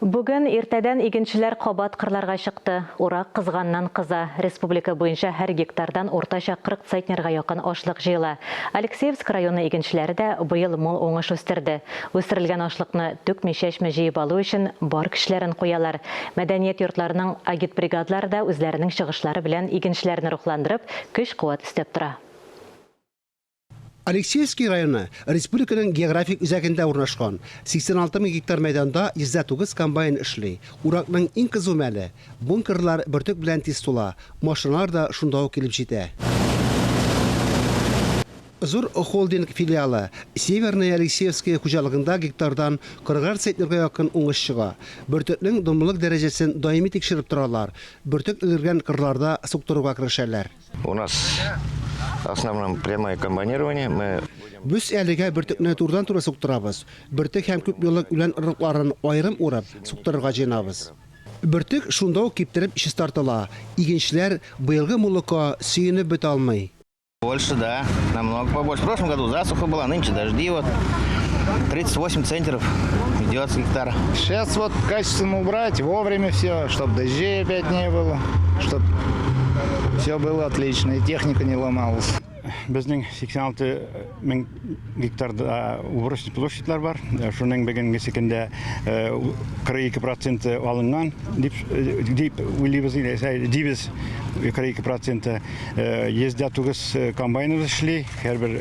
Бүгін ертеден игенчілер қабат қырларға шықты. Урақ қызғаннан қыза. Республика бойынша әр гектардан орташа 40 центнерға яқын ашлық жиыла. Алексеевск районы игенчілері де бұйыл мол оңыш өстірді. Өстірілген ашлықны төкме-шешме жиып алу үшін бар кішілерін қоялар. Мәдәниет йортларының агитбригадалары да өзлерінің шығышлары білән игенчілерін рухландырып, күш-қуат істеп тұра. Алексеевский районы республиканың географик үзәгендә урнашкан. 86 000 гектар мәйданда 109 комбайн эшли. Уракның иң кызу мәле бункерлар бөртек белән тиз тула. Машиналар да шунда ук килеп җитә. Зур холдинг филиалы Северный Алексеевский хуҗалыгында гектардан 40 центнерга якын уңыш чыга. Бөртекнең думлык дәрәҗәсен даими тикшереп торалар. Бөртек өлгергән кырларда суктыруга керешәләр. У нас основном прямое комбайнирование. Біз әлегә бөртекне турдан-тура суктырабыз. Бөртек һәм күп юллык үлән ырыкларын айрым урап суктырырга җыенабыз. Бөртек шунда ук киптереп иши тартыла. Игенчеләр быелгы муллыкка сөенеп бетә алмый. Больше, да, намного побольше. В прошлом году засуха была, нынче дожди, 38 центнеров идет с гектара. Сейчас качественно убрать, вовремя все, чтобы дождей опять не было, чтобы все было отлично и техника не ломалась. Безнең 86 000 гектарда уборочный площадьлар бар. Шуның бүгенге секендә 42% алынган дип уйлыйбыз, дибез 42%. Ездә 9 комбайнер эшли. Һәрбер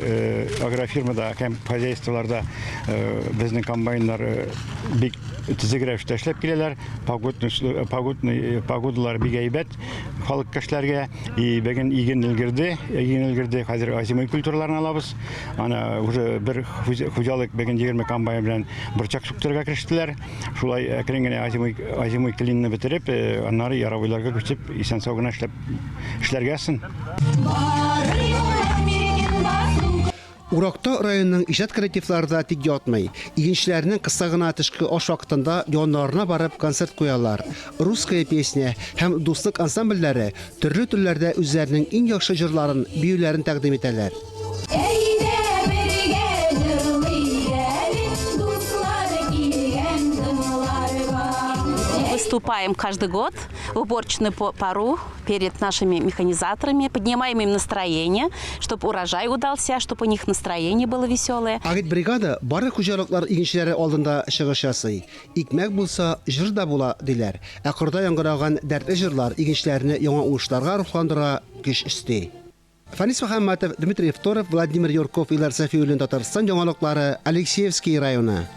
агрофирмада, һәм хозяйстволарда безнең комбайннар бик тизегрәвештә эшләп киләләр. Погодалар бик әйбәт халык кешеләргә. Бүген иген өлгерде. Хәзер азимой культураларын алабыз. Ана уже бер хуҗалык бүген 20 комбайн белән борчак суктырга кирештеләр. Шулай әкрен генә азимой клинны бетереп, аннары яровыйларга күчеп, исән-сау гына эшләргәсен. Уракта районның иҗат коллективларда тик ятмый. Игенчеләрнең кыска гына төшке аш вакытында яннарына барып концерт куялар. Русская песня һәм дуслык ансамбльләре төрле телләрдә үзләренең иң яхшы җырларын, биюләрен тәкъдим итәләр. Выступаем каждый год в уборочную пару перед нашими механизаторами, поднимаем им настроение, чтобы урожай удался, чтобы у них настроение было веселое. Агитбригада бары хуҗалыклар игенчеләре алдында чыгыш ясый. Икмәк булса, җыр да була диләр. Акырда яңгыраган дәртле җырлар игенчеләрне яңа уңышларга рухландыра, көч исти. Фанис Мөхәммәтов, Дмитрий Евторов, Владимир Юрков, Илар Сафиуллин, Татарстан яңалыклары, Алексеевский районы.